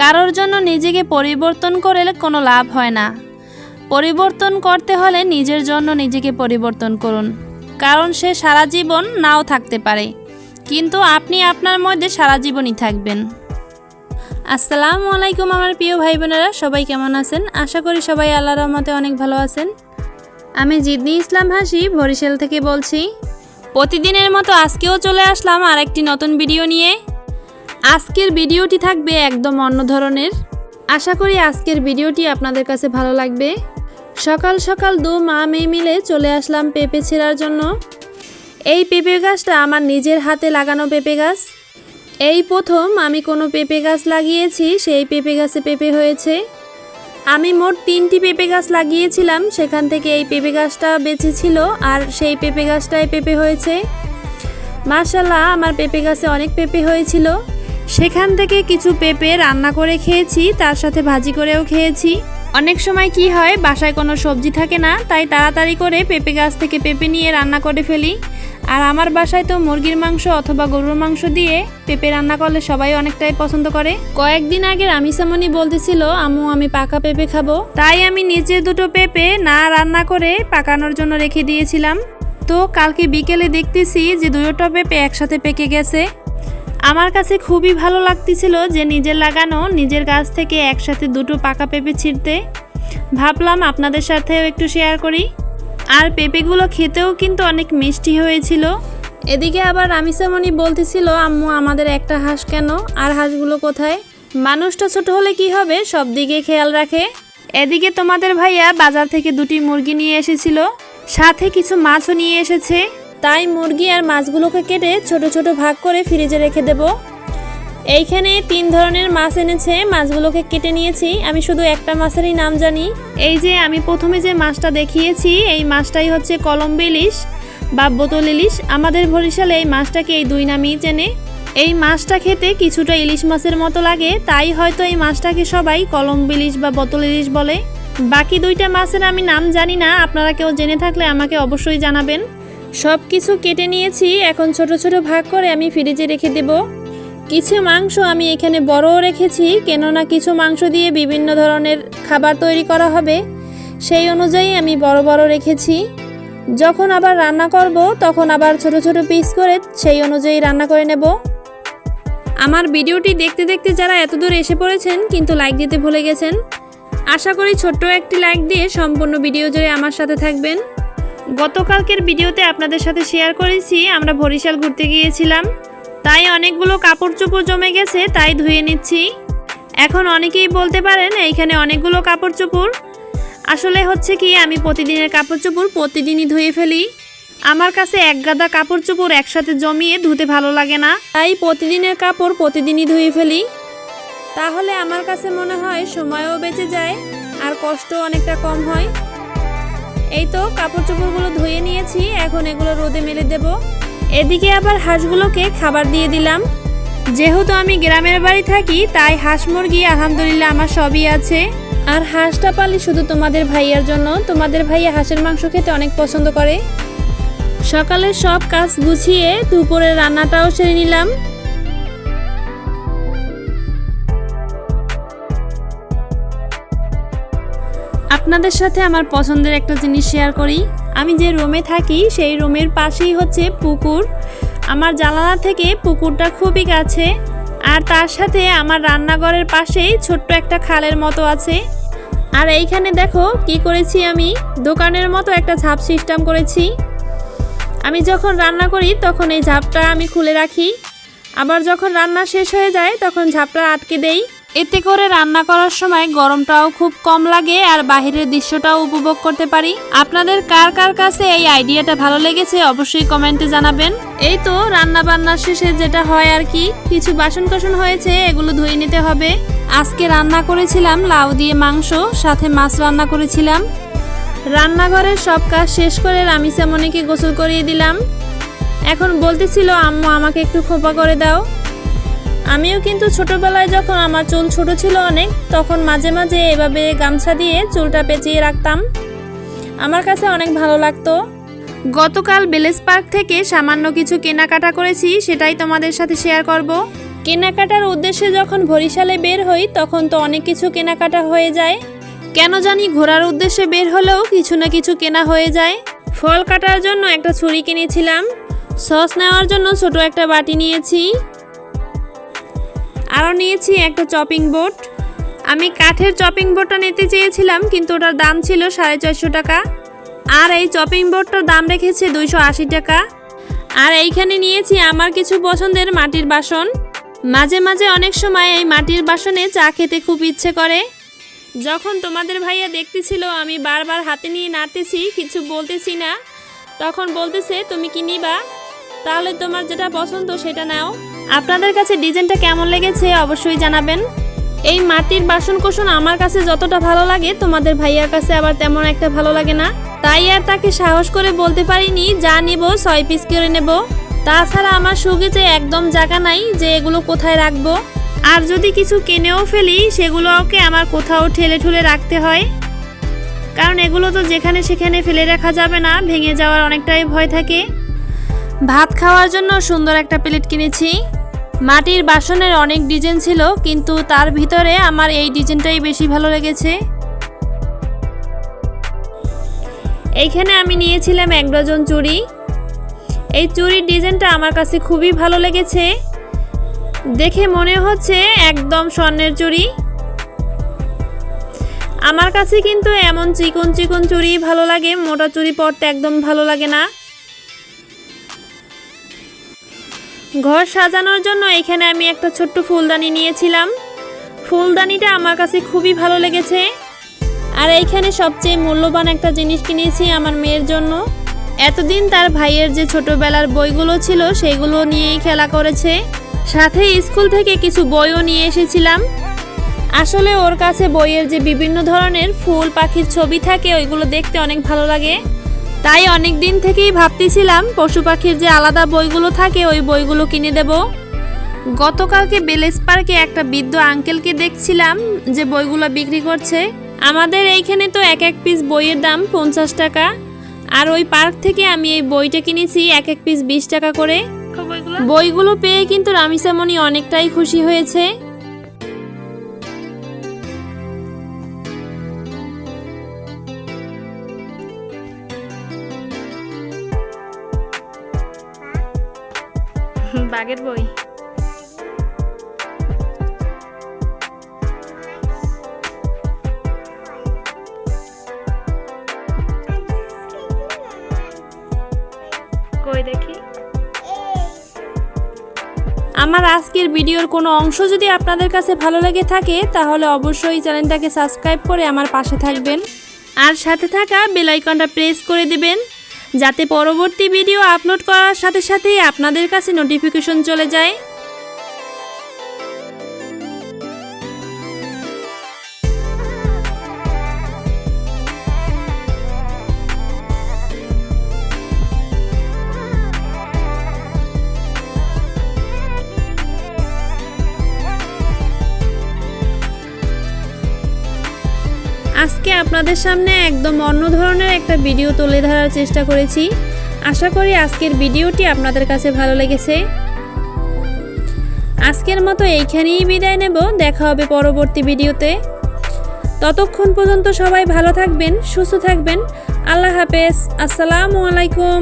কারোর জন্য নিজেকে পরিবর্তন করলে কোনো লাভ হয় না। পরিবর্তন করতে হলে নিজের জন্য নিজেকে পরিবর্তন করুন, কারণ সে সারা জীবন নাও থাকতে পারে, কিন্তু আপনি আপনার মধ্যে সারা জীবনই থাকবেন। আসসালামু আলাইকুম আমার প্রিয় ভাই বোনেরা, সবাই কেমন আছেন? আশা করি সবাই আল্লাহর রহমতে অনেক ভালো আছেন। আমি জিদনি ইসলাম হাসি বরিশাল থেকে বলছি। প্রতিদিনের মতো আজকেও চলে আসলাম আরেকটি নতুন ভিডিও নিয়ে। আজকের ভিডিওটি থাকবে একদম অন্য ধরনের। আশা করি আজকের ভিডিওটি আপনাদের কাছে ভালো লাগবে। সকাল সকাল দু মা মেয়ে মিলে চলে আসলাম পেঁপে ছেঁড়ার জন্য। এই পেঁপে গাছটা আমার নিজের হাতে লাগানো পেঁপে গাছ। এই প্রথম আমি কোনো পেঁপে গাছ লাগিয়েছি, সেই পেঁপে গাছে পেঁপে হয়েছে। আমি মোট 3টি পেঁপে গাছ লাগিয়েছিলাম, সেখান থেকে এই পেঁপে গাছটা বেঁচে ছিল আর সেই পেঁপে গাছটায় পেঁপে হয়েছে। মাশাআল্লাহ, আমার পেঁপে গাছে অনেক পেঁপে হয়েছিল। সেখান থেকে কিছু পেঁপে রান্না করে খেয়েছি, তার সাথে ভাজি করেও খেয়েছি। অনেক সময় কি হয়, বাসায় কোনো সবজি থাকে না, তাই তাড়াতাড়ি করে পেঁপে গাছ থেকে পেঁপে নিয়ে রান্না করে ফেলি। আর আমার বাসায় তো মুরগির মাংস অথবা গরুর মাংস দিয়ে পেঁপে রান্না করলে সবাই অনেকটাই পছন্দ করে। কয়েকদিন আগে রামিসামনি বলতেছিল, আম্মু আমি পাকা পেঁপে খাবো, তাই আমি নিচে দুটো পেঁপে না রান্না করে পাকানোর জন্য রেখে দিয়েছিলাম। তো কালকে বিকেলে দেখতেছি যে দুটো পেঁপে একসাথে পেকে গেছে। আমার কাছে খুবই ভালো লাগতেছিল যে নিজের লাগানো নিজের গাছ থেকে একসাথে দুটো পাকা পেঁপে ছিঁড়তে। ভাবলাম আপনাদের সাথেও একটু শেয়ার করি। আর পেঁপেগুলো খেতেও কিন্তু অনেক মিষ্টি হয়েছিল। এদিকে আবার রামিসামনি বলতেছিল, আম্মু আমাদের একটা হাঁস কেন, আর হাঁসগুলো কোথায়? মানুষটা ছোট হলে কি হবে, সব দিকে খেয়াল রাখে। এদিকে তোমাদের ভাইয়া বাজার থেকে 2টি মুরগি নিয়ে এসেছিল, সাথে কিছু মাছও নিয়ে এসেছে। তাই মুরগি আর মাছগুলোকে কেটে ছোট ছোট ভাগ করে ফ্রিজে রেখে দেব। এইখানে 3 ধরনের মাছ এনেছে, মাছগুলোকে কেটে নিয়েছি। আমি শুধু একটা মাছেরই নাম জানি। এই যে আমি প্রথমে যে মাছটা দেখিয়েছি, এই মাছটাই হচ্ছে কলম্বো ইলিশ বা বোতল ইলিশ। আমাদের বরিশালে এই মাছটাকে এই 2 নামেই চেনে। এই মাছটা খেতে কিছুটা ইলিশ মাছের মতো লাগে, তাই হয়তো এই মাছটাকে সবাই কলম্বো ইলিশ বা বোতল ইলিশ বলে। বাকি 2টা মাছের আমি নাম জানি না, আপনারা কেউ জেনে থাকলে আমাকে অবশ্যই জানাবেন। সব কিছু কেটে নিয়েছি, এখন ছোট ছোট ভাগ করে আমি ফ্রিজে রেখে দেব। কিছু মাংস আমি এখানে বড়ও রেখেছি, কেননা কিছু মাংস দিয়ে বিভিন্ন ধরনের খাবার তৈরি করা হবে, সেই অনুযায়ী আমি বড় বড় রেখেছি। যখন আবার রান্না করব তখন আবার ছোট ছোট পিস করে সেই অনুযায়ী রান্না করে নেব। আমার ভিডিওটি দেখতে দেখতে যারা এতদূর এসে পড়েছেন কিন্তু লাইক দিতে ভুলে গেছেন, আশা করি ছোট্ট একটি লাইক দিয়ে সম্পূর্ণ ভিডিও জুড়ে আমার সাথে থাকবেন। গতকালকের ভিডিওতে আপনাদের সাথে শেয়ার করেছি আমরা বরিশাল ঘুরতে গিয়েছিলাম, তাই অনেকগুলো কাপড় চোপড় জমে গেছে, তাই ধুয়ে নিচ্ছি। এখন অনেকেই বলতে পারেন এইখানে অনেকগুলো কাপড় চোপড়। আসলে হচ্ছে কি, আমি প্রতিদিনের কাপড় চোপড় প্রতিদিনই ধুয়ে ফেলি। আমার কাছে এক গাদা কাপড় চোপড় একসাথে জমিয়ে ধুতে ভালো লাগে না, তাই প্রতিদিনের কাপড় প্রতিদিনই ধুয়ে ফেলি। তাহলে আমার কাছে মনে হয় সময়ও বেঁচে যায় আর কষ্ট অনেকটা কম হয়। এই তো কাপড় চোপড়গুলো ধুয়ে নিয়েছি, এখন এগুলো রোদে মেলে দেব। এদিকে আবার হাঁসগুলোকে খাবার দিয়ে দিলাম। যেহেতু আমি গ্রামের বাড়ি থাকি, তাই হাঁস মুরগি আলহামদুলিল্লাহ আমার সবই আছে। আর হাঁসটা পালি শুধু তোমাদের ভাইয়ার জন্য, তোমাদের ভাইয়া হাঁসের মাংস খেতে অনেক পছন্দ করে। সকালে সব কাজ গুছিয়ে দুপুরের রান্নাটাও সেরে নিলাম। আপনাদের সাথে আমার পছন্দের একটা জিনিস শেয়ার করি। আমি যে রুমে থাকি সেই রুমের পাশেই হচ্ছে পুকুর। আমার জানালা থেকে পুকুরটা খুবই কাছে, আর তার সাথে আমার রান্নাঘরের পাশেই ছোট্ট একটা খালের মতো আছে। আর এইখানে দেখো কি করেছি, আমি দোকানের মতো একটা ঝাঁপ সিস্টেম করেছি। আমি যখন রান্না করি তখন এই ঝাঁপটা আমি খুলে রাখি, আবার যখন রান্না শেষ হয়ে যায় তখন ঝাঁপটা আটকে দেই। এতে করে রান্না করার সময় গরমটাও খুব কম লাগে আর বাহিরের দৃশ্যটাও উপভোগ করতে পারি। আপনাদের কার কার কাছে এই আইডিয়াটা ভালো লেগেছে অবশ্যই কমেন্টে জানাবেন। এই তো রান্না বান্নার শেষে যেটা হয় আর কি, কিছু বাসন কোসন হয়েছে, এগুলো ধুয়ে নিতে হবে। আজকে রান্না করেছিলাম লাউ দিয়ে মাংস, সাথে মাছ রান্না করেছিলাম। রান্নাঘরের সব কাজ শেষ করে রামিসামনিকে গোসল করিয়ে দিলাম। এখন বলতেছিল, আম্মু আমাকে একটু খোপা করে দাও। আমিও কিন্তু ছোটবেলায় যখন আমার চুল ছোট ছিল অনেক, তখন মাঝে মাঝে এভাবে গামছা দিয়ে চুলটা পেঁচিয়ে রাখতাম, আমার কাছে অনেক ভালো লাগতো। গতকাল ভিলেজ পার্ক থেকে সামান্য কিছু কেনাকাটা করেছি, সেটাই তোমাদের সাথে শেয়ার করব। কেনাকাটার উদ্দেশ্যে যখন বরিশালে বের হই তখন তো অনেক কিছু কেনাকাটা হয়ে যায়। কেন জানি ঘোরার উদ্দেশ্যে বের হলেও কিছু না কিছু কেনা হয়ে যায়। ফল কাটার জন্য একটা ছুরি কিনেছিলাম, সস নেওয়ার জন্য ছোট একটা বাটি নিয়েছি, আরও নিয়েছি একটা চপিং বোর্ড। আমি কাঠের চপিং বোর্ডটা নিতে চেয়েছিলাম কিন্তু ওটার দাম ছিল 450 টাকা, আর এই চপিং বোর্ডটার দাম রেখেছে 280 টাকা। আর এইখানে নিয়েছি আমার কিছু পছন্দের মাটির বাসন। মাঝে মাঝে অনেক সময় এই মাটির বাসনে চা খেতে খুব ইচ্ছে করে। যখন তোমাদের ভাইয়া দেখতেছিল আমি বারবার হাতে নিয়ে নাড়তেছি, কিছু বলতেছি না, তখন বলতেছে তুমি কি নিবা, তাহলে তোমার যেটা পছন্দ সেটা নাও। আপনাদের কাছে ডিজাইনটা কেমন লেগেছে অবশ্যই জানাবেন। এই মাটির বাসনকোসন আমার কাছে যতটা ভালো লাগে তোমাদের ভাইয়ার কাছে আবার তেমন একটা ভালো লাগে না, তাই আর তাকে সাহস করে বলতে পারিনি যা নিব 6 পিস করে নেব। তাছাড়া আমার শোকেজে একদম জায়গা নাই যে এগুলো কোথায় রাখবো, আর যদি কিছু কিনেও ফেলি সেগুলোকে আমার কোথাও ঠেলে ঠুলে রাখতে হয়, কারণ এগুলো তো যেখানে সেখানে ফেলে রাখা যাবে না, ভেঙে যাওয়ার অনেকটাই ভয় থাকে। ভাত খাওয়ার জন্য সুন্দর একটা প্লেট কিনেছি। মাটির বাসনের অনেক ডিজাইন ছিল কিন্তু তার ভিতরে আমার এই ডিজাইনটাই বেশি ভালো লেগেছে। এইখানে আমি নিয়েছিলাম 1 ডজন চুড়ি। এই চুড়ির ডিজাইনটা আমার কাছে খুবই ভালো লেগেছে, দেখে মনে হচ্ছে একদম স্বর্ণের চুড়ি। আমার কাছে কিন্তু এমন চিকন চিকন চুড়ি ভালো লাগে, মোটা চুড়ি পরতে একদম ভালো লাগে না। ঘর সাজানোর জন্য এখানে আমি একটা ছোট্ট ফুলদানি নিয়েছিলাম। ফুলদানিটা আমার কাছে খুবই ভালো লেগেছে। আর এইখানে সবচেয়ে মূল্যবান একটা জিনিস কিনেছি আমার মেয়ের জন্য। এতদিন তার ভাইয়ের যে ছোটবেলার বইগুলো ছিল সেগুলো নিয়েই খেলা করেছে, সাথে স্কুল থেকে কিছু বইও নিয়ে এসেছিলাম। আসলে ওর কাছে বইয়ের যে বিভিন্ন ধরনের ফুল পাখির ছবি থাকে ওইগুলো দেখতে অনেক ভালো লাগে, তাই অনেক দিন থেকেই ভাবতেছিলাম পশু পাখির যে আলাদা বইগুলো থাকে ওই বইগুলো কিনে দেব। গতকালকে বেলেস পার্কে একটা বৃদ্ধ আঙ্কেলকে দেখছিলাম যে বইগুলো বিক্রি করছে। আমাদের এইখানে তো এক পিস বইয়ের দাম 50 টাকা, আর ওই পার্ক থেকে আমি এই বইটা কিনেছি এক পিস 20 টাকা করে। বইগুলো পেয়ে কিন্তু রামিসামণি অনেকটাই খুশি হয়েছে। বাগের বই কই দেখি। আমার আজকের ভিডিওর কোনো অংশ যদি আপনাদের কাছে ভালো লেগে থাকে তাহলে অবশ্যই চ্যানেলটাকে সাবস্ক্রাইব করে আমার পাশে থাকবেন, আর সাথে থাকা বেল আইকনটা প্রেস করে দিবেন যাতে পরবর্তী ভিডিও আপলোড করার সাথে সাথেই আপনাদের কাছে নোটিফিকেশন চলে যায়। আজকে আপনাদের সামনে একদম অন্য ধরনের একটা ভিডিও তুলে ধরার চেষ্টা করেছি। আশা করি আজকের ভিডিওটি আপনাদের কাছে ভালো লেগেছে। আজকের মতো এইখানেই বিদায় নেব, দেখা হবে পরবর্তী ভিডিওতে। ততক্ষণ পর্যন্ত সবাই ভালো থাকবেন, সুস্থ থাকবেন। আল্লাহ হাফেজ, আসসালামু আলাইকুম।